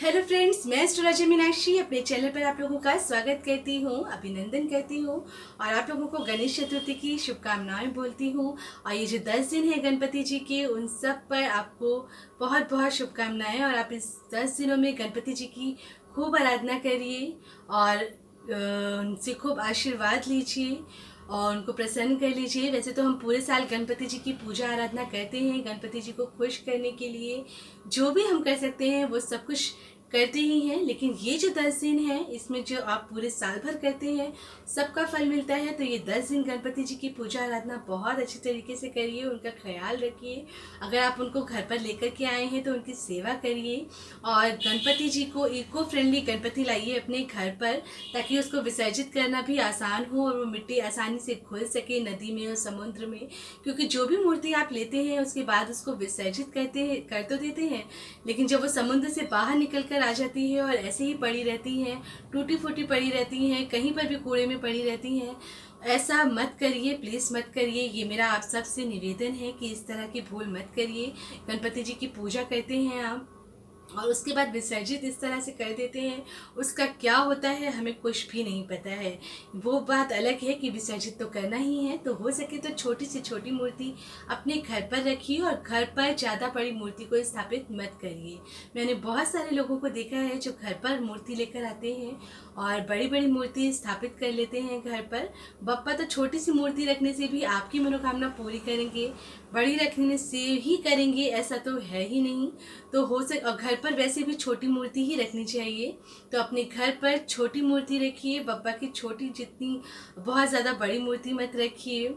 Hello friends, मैं astrologer Meenakshi अपने channel पर आप लोगों का स्वागत करती हूँ, अभिनंदन करती हूँ और आप लोगों को गणेश चतुर्थी की शुभकामनाएं बोलती हूँ। और ये जो 10 दिन है गणपति जी के, उन सब पर आपको बहुत बहुत शुभकामनाएं। और आप इस 10 दिनों में गणपति जी की खूब आराधना करिए और उनसे खूब आशीर्वाद लीजिए और उनको प्रसन्न कर लीजिए। वैसे तो हम पूरे साल गणपति जी की पूजा आराधना करते हैं, गणपति जी को खुश करने के लिए जो भी हम कर सकते हैं वो सब कुछ करते ही हैं। लेकिन ये जो 10 दिन है, इसमें जो आप पूरे साल भर करते हैं सबका फल मिलता है। तो ये 10 दिन गणपति जी की पूजा आराधना बहुत अच्छी तरीके से करिए, उनका ख्याल रखिए। अगर आप उनको घर पर लेकर के आए हैं तो उनकी सेवा करिए और गणपति जी को इको फ्रेंडली गणपति लाइए अपने घर पर, ताकि उसको विसर्जित करना भी आसान हो और वो मिट्टी आसानी से घुल सके नदी में और समुद्र में। क्योंकि जो भी मूर्ति आप लेते हैं उसके बाद उसको विसर्जित कर तो देते हैं, लेकिन जब वो समुद्र से बाहर निकल कर आ जाती है और ऐसे ही पड़ी रहती हैं, टूटी फूटी पड़ी रहती हैं, कहीं पर भी कूड़े में पड़ी रहती हैं, ऐसा मत करिए, प्लीज़ मत करिए। ये मेरा आप सबसे निवेदन है कि इस तरह की भूल मत करिए। गणपति जी की पूजा करते हैं आप और उसके बाद विसर्जित इस तरह से कर देते हैं, उसका क्या होता है हमें कुछ भी नहीं पता है। वो बात अलग है कि विसर्जित तो करना ही है, तो हो सके तो छोटी से छोटी मूर्ति अपने घर पर रखिए और घर पर ज़्यादा बड़ी मूर्ति को स्थापित मत करिए। मैंने बहुत सारे लोगों को देखा है जो घर पर मूर्ति लेकर आते हैं और बड़ी बड़ी मूर्ति स्थापित कर लेते हैं घर पर। बप्पा तो छोटी सी मूर्ति रखने से भी आपकी मनोकामना पूरी करेंगे, बड़ी रखने से ही करेंगे ऐसा तो है ही नहीं। तो हो सके, और घर पर वैसे भी छोटी मूर्ति ही रखनी चाहिए, तो अपने घर पर छोटी मूर्ति रखिए। बप्पा की छोटी, जितनी बहुत ज़्यादा बड़ी मूर्ति मत रखिए।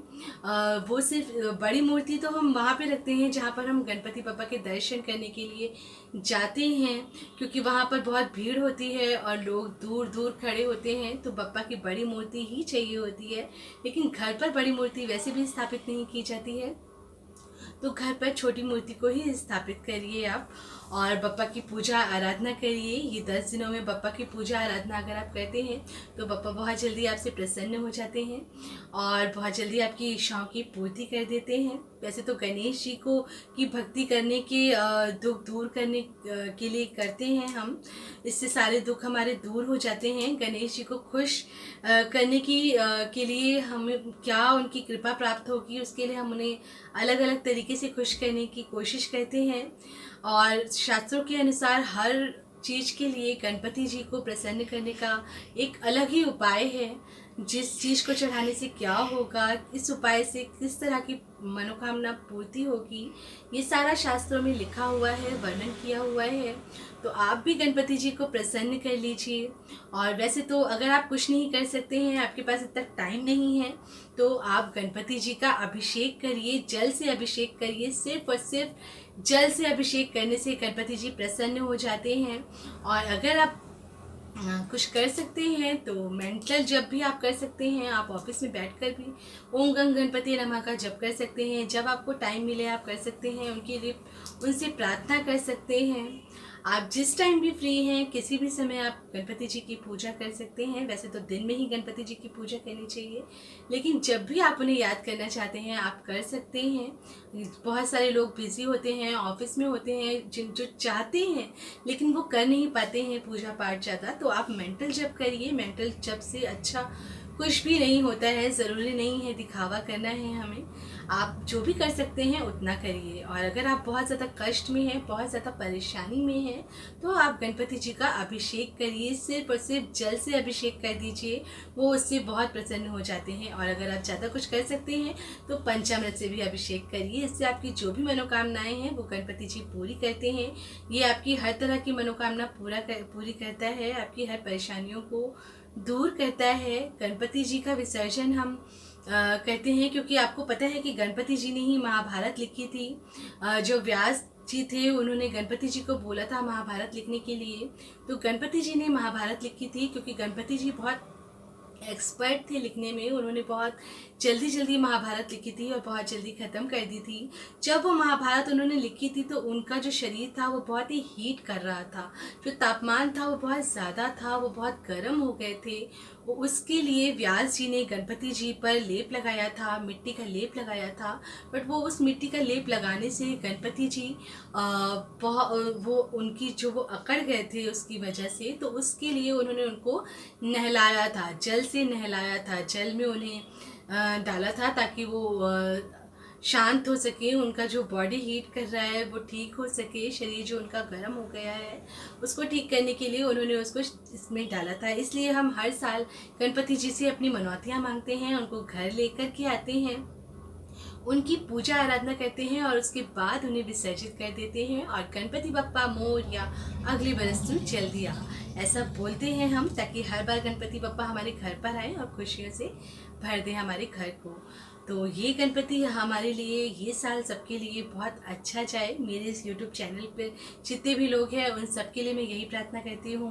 वो सिर्फ बड़ी मूर्ति तो हम वहाँ पे रखते हैं जहाँ पर हम गणपति बप्पा के दर्शन करने के लिए जाते हैं, क्योंकि वहाँ पर बहुत भीड़ होती है और लोग दूर दूर खड़े होते हैं, तो बप्पा की बड़ी मूर्ति ही चाहिए होती है। लेकिन घर पर बड़ी मूर्ति वैसे भी स्थापित नहीं की जाती है, तो घर पर छोटी मूर्ति को ही स्थापित करिए आप और बप्पा की पूजा आराधना करिए। ये 10 दिनों में बप्पा की पूजा आराधना अगर आप करते हैं तो बप्पा बहुत जल्दी आपसे प्रसन्न हो जाते हैं और बहुत जल्दी आपकी इच्छाओं की पूर्ति कर देते हैं। वैसे तो गणेश जी को की भक्ति करने के दुख दूर करने के लिए करते हैं हम, इससे सारे दुख हमारे दूर हो जाते हैं। गणेश जी को खुश करने के लिए हमें क्या उनकी कृपा प्राप्त होगी, उसके लिए हम उन्हें अलग अलग तरीके से खुश करने की कोशिश करते हैं। और शास्त्रों के अनुसार हर चीज़ के लिए गणपति जी को प्रसन्न करने का एक अलग ही उपाय है। जिस चीज़ को चढ़ाने से क्या होगा, इस उपाय से किस तरह की मनोकामना पूर्ति होगी, ये सारा शास्त्रों में लिखा हुआ है, वर्णन किया हुआ है। तो आप भी गणपति जी को प्रसन्न कर लीजिए। और वैसे तो अगर आप कुछ नहीं कर सकते हैं, आपके पास इतना टाइम नहीं है, तो आप गणपति जी का अभिषेक करिए, जल से अभिषेक करिए। सिर्फ और सिर्फ जल से अभिषेक करने से गणपति जी प्रसन्न हो जाते हैं। और अगर आप कुछ कर सकते हैं तो मेंटल जब भी आप कर सकते हैं, आप ऑफिस में बैठकर भी ओम गंग गणपति नमः का जप कर सकते हैं। जब आपको टाइम मिले आप कर सकते हैं, उनके लिए उनसे प्रार्थना कर सकते हैं। आप जिस टाइम भी फ्री हैं, किसी भी समय आप गणपति जी की पूजा कर सकते हैं। वैसे तो दिन में ही गणपति जी की पूजा करनी चाहिए, लेकिन जब भी आप उन्हें याद करना चाहते हैं आप कर सकते हैं। बहुत सारे लोग बिजी होते हैं, ऑफिस में होते हैं, जिन जो चाहते हैं लेकिन वो कर नहीं पाते हैं पूजा पाठ ज़्यादा, तो आप मेंटल जप करिए। मेंटल जप से अच्छा कुछ भी नहीं होता है, ज़रूरी नहीं है दिखावा करना है हमें। आप जो भी कर सकते हैं उतना करिए। और अगर आप बहुत ज़्यादा कष्ट में हैं, बहुत ज़्यादा परेशानी में हैं, तो आप गणपति जी का अभिषेक करिए, सिर्फ और सिर्फ जल से अभिषेक कर दीजिए, वो उससे बहुत प्रसन्न हो जाते हैं। और अगर आप ज़्यादा कुछ कर सकते हैं तो पंचामृत से भी अभिषेक करिए, इससे आपकी जो भी मनोकामनाएं हैं वो गणपति जी पूरी करते हैं। ये आपकी हर तरह की मनोकामना पूरी करता है, आपकी हर परेशानियों को दूर करता है। गणपति जी का विसर्जन हम कहते हैं क्योंकि आपको पता है कि गणपति जी ने ही महाभारत लिखी थी। जो व्यास जी थे उन्होंने गणपति जी को बोला था महाभारत लिखने के लिए, तो गणपति जी ने महाभारत लिखी थी क्योंकि गणपति जी बहुत एक्सपर्ट थे लिखने में। उन्होंने बहुत जल्दी जल्दी महाभारत लिखी थी और बहुत जल्दी ख़त्म कर दी थी। जब वो महाभारत उन्होंने लिखी थी तो उनका जो शरीर था वो बहुत ही हीट कर रहा था, जो तापमान था वो बहुत ज़्यादा था, वो बहुत गर्म हो गए थे। वो उसके लिए व्यास जी ने गणपति जी पर लेप लगाया था, मिट्टी का लेप लगाया था। बट वो उस मिट्टी का लेप लगाने से गणपति जी बहुत वो उनकी जो वो अकड़ गए थे उसकी वजह से, तो उसके लिए उन्होंने उनको नहलाया था, जल से नहलाया था, जल में उन्हें डाला था ताकि वो शांत हो सके, उनका जो बॉडी हीट कर रहा है वो ठीक हो सके, शरीर जो उनका गर्म हो गया है उसको ठीक करने के लिए उन्होंने उसको इसमें डाला था। इसलिए हम हर साल गणपति जी से अपनी मनौतियाँ मांगते हैं, उनको घर लेकर के आते हैं, उनकी पूजा आराधना करते हैं और उसके बाद उन्हें विसर्जित कर देते हैं। और गणपति बप्पा मोरया, अगले बरस तू जल्दी आ, ऐसा बोलते हैं हम, ताकि हर बार गणपति बप्पा हमारे घर पर आए और खुशियों से भर दे हमारे घर को। तो ये गणपति हमारे लिए ये साल सबके लिए बहुत अच्छा जाए। मेरे इस यूट्यूब चैनल पे जितने भी लोग हैं उन सबके लिए मैं यही प्रार्थना करती हूँ,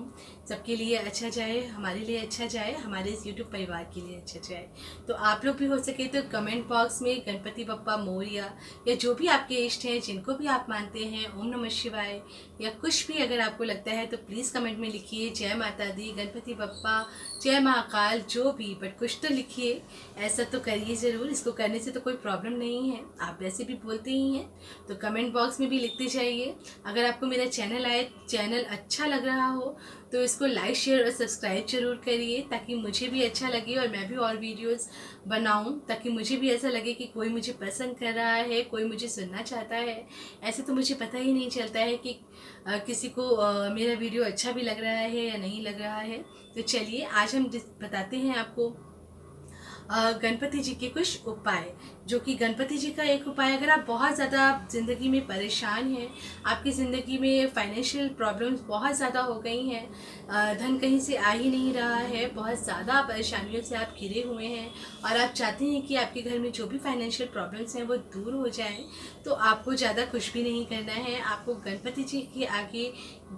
सबके लिए अच्छा जाए, हमारे लिए अच्छा जाए, हमारे इस यूट्यूब परिवार के लिए अच्छा जाए। तो आप लोग भी हो सके तो कमेंट बॉक्स में गणपति बप्पा मोरया या जो भी आपके इष्ट हैं, जिनको भी आप मानते हैं, ओम नमः शिवाय या कुछ भी अगर आपको लगता है तो प्लीज़ कमेंट में लिखिए, जय माता दी, गणपति बप्पा, जय महाकाल, जो भी, बट कुछ तो लिखिए। ऐसा तो करिए ज़रूर, इसको करने से तो कोई प्रॉब्लम नहीं है, आप वैसे भी बोलते ही हैं, तो कमेंट बॉक्स में भी लिखते जाइए। अगर आपको मेरा चैनल अच्छा लग रहा हो तो इसको लाइक शेयर और सब्सक्राइब जरूर करिए, ताकि मुझे भी अच्छा लगे और मैं भी और वीडियोस बनाऊं, ताकि मुझे भी ऐसा लगे कि कोई मुझे पसंद कर रहा है, कोई मुझे सुनना चाहता है। ऐसे तो मुझे पता ही नहीं चलता है कि किसी को मेरा वीडियो अच्छा भी लग रहा है या नहीं लग रहा है। तो चलिए आज हम बताते हैं आपको गणपति जी के कुछ उपाय, जो कि गणपति जी का एक उपाय, अगर आप बहुत ज़्यादा ज़िंदगी में परेशान हैं, आपकी ज़िंदगी में फाइनेंशियल प्रॉब्लम्स बहुत ज़्यादा हो गई हैं, धन कहीं से आ ही नहीं रहा है, बहुत ज़्यादा परेशानियों से आप घिरे हुए हैं और आप चाहते हैं कि आपके घर में जो भी फाइनेंशियल प्रॉब्लम्स हैं वो दूर हो जाएं, तो आपको ज़्यादा कुछ भी नहीं करना है। आपको गणपति जी के आगे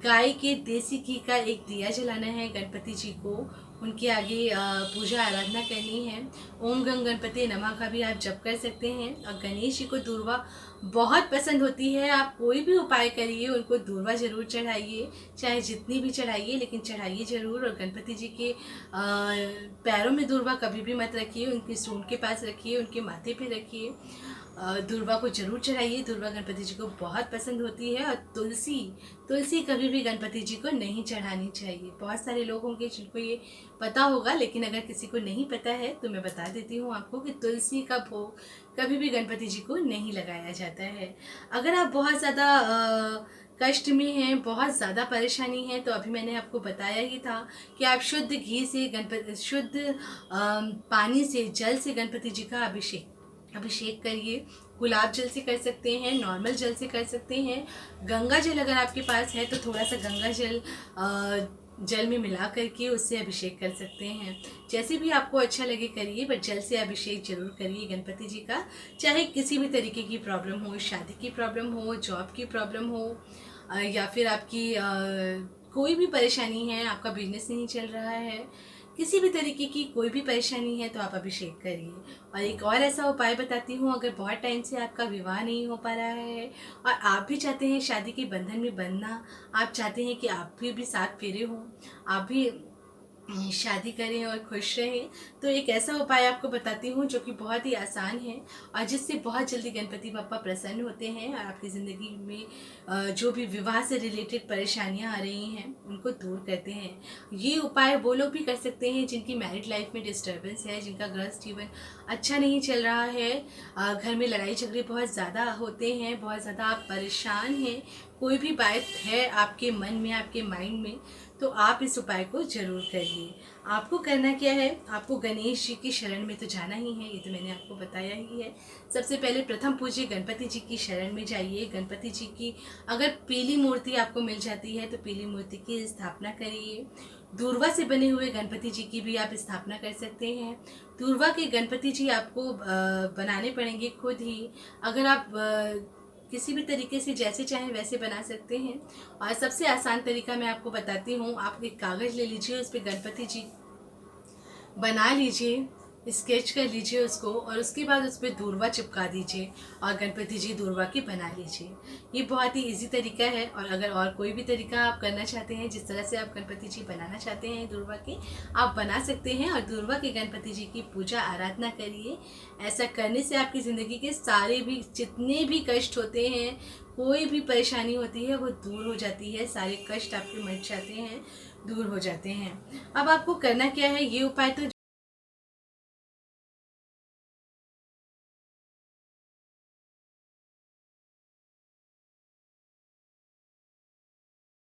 गाय के देसी घी का एक दिया जलाना है, गणपति जी को उनके आगे पूजा आराधना करनी है। ओम गंग गणपति नमः का भी आप जप कर सकते हैं। और गणेश जी को दूर्वा बहुत पसंद होती है, आप कोई भी उपाय करिए उनको दूर्वा ज़रूर चढ़ाइए, चाहे जितनी भी चढ़ाइए लेकिन चढ़ाइए ज़रूर। और गणपति जी के पैरों में दूर्वा कभी भी मत रखिए, उनकी सूंड के पास रखिए, उनके माथे पे रखिए, दूर्वा को जरूर चढ़ाइए, दूर्वा गणपति जी को बहुत पसंद होती है। और तुलसी कभी भी गणपति जी को नहीं चढ़ानी चाहिए। बहुत सारे लोग होंगे जिनको ये पता होगा, लेकिन अगर किसी को नहीं पता है तो मैं बता देती हूँ आपको कि तुलसी का भोग कभी भी गणपति जी को नहीं लगाया जाता है। अगर आप बहुत ज़्यादा कष्ट में हैं, बहुत ज़्यादा परेशानी है, तो अभी मैंने आपको बताया ही था कि आप शुद्ध घी से शुद्ध पानी से, जल से गणपति जी का अभिषेक करिए। गुलाब जल से कर सकते हैं, नॉर्मल जल से कर सकते हैं, गंगा जल अगर आपके पास है तो थोड़ा सा गंगा जल में मिला करके उससे अभिषेक कर सकते हैं। जैसे भी आपको अच्छा लगे करिए, बट जल से अभिषेक जरूर करिए गणपति जी का। चाहे किसी भी तरीके की प्रॉब्लम हो, शादी की प्रॉब्लम हो, जॉब की प्रॉब्लम हो, या फिर आपकी कोई भी परेशानी है, आपका बिजनेस नहीं चल रहा है, किसी भी तरीके की कोई भी परेशानी है तो आप अभिषेक करिए। और एक और ऐसा उपाय बताती हूँ, अगर बहुत टाइम से आपका विवाह नहीं हो पा रहा है और आप भी चाहते हैं शादी के बंधन में बंधना, आप चाहते हैं कि आप भी साथ फेरे हों, आप भी शादी करें और खुश रहें, तो एक ऐसा उपाय आपको बताती हूँ जो कि बहुत ही आसान है और जिससे बहुत जल्दी गणपति बप्पा प्रसन्न होते हैं और आपकी ज़िंदगी में जो भी विवाह से रिलेटेड परेशानियाँ आ रही हैं उनको दूर करते हैं। ये उपाय वो लोग भी कर सकते हैं जिनकी मैरिड लाइफ में डिस्टर्बेंस है, जिनका गृहस्थ जीवन अच्छा नहीं चल रहा है, घर में लड़ाई झगड़े बहुत ज़्यादा होते हैं, बहुत ज़्यादा आप परेशान हैं, कोई भी बात है आपके मन में, आपके माइंड में, तो आप इस उपाय को जरूर करिए। आपको करना क्या है, आपको गणेश जी की शरण में तो जाना ही है, ये तो मैंने आपको बताया ही है। सबसे पहले प्रथम पूज्य गणपति जी की शरण में जाइए। गणपति जी की अगर पीली मूर्ति आपको मिल जाती है तो पीली मूर्ति की स्थापना करिए। दूर्वा से बने हुए गणपति जी की भी आप स्थापना कर सकते हैं। दूर्वा के गणपति जी आपको बनाने पड़ेंगे खुद ही, अगर आप किसी भी तरीके से जैसे चाहें वैसे बना सकते हैं। और सबसे आसान तरीका मैं आपको बताती हूँ, आप एक कागज़ ले लीजिए, उस पर बना लीजिए, स्केच कर लीजिए उसको, और उसके बाद उस पर दूर्वा चिपका दीजिए और गणपति जी दूर्वा की बना लीजिए। ये बहुत ही इजी तरीका है। और अगर और कोई भी तरीका आप करना चाहते हैं, जिस तरह से आप गणपति जी बनाना चाहते हैं दूर्वा के, आप बना सकते हैं और दूर्वा के गणपति जी की पूजा आराधना करिए। ऐसा करने से आपकी ज़िंदगी के सारे भी जितने भी कष्ट होते हैं, कोई भी परेशानी होती है, वो दूर हो जाती है। सारे कष्ट आपके मिट जाते हैं, दूर हो जाते हैं। अब आपको करना क्या है, ये उपाय तो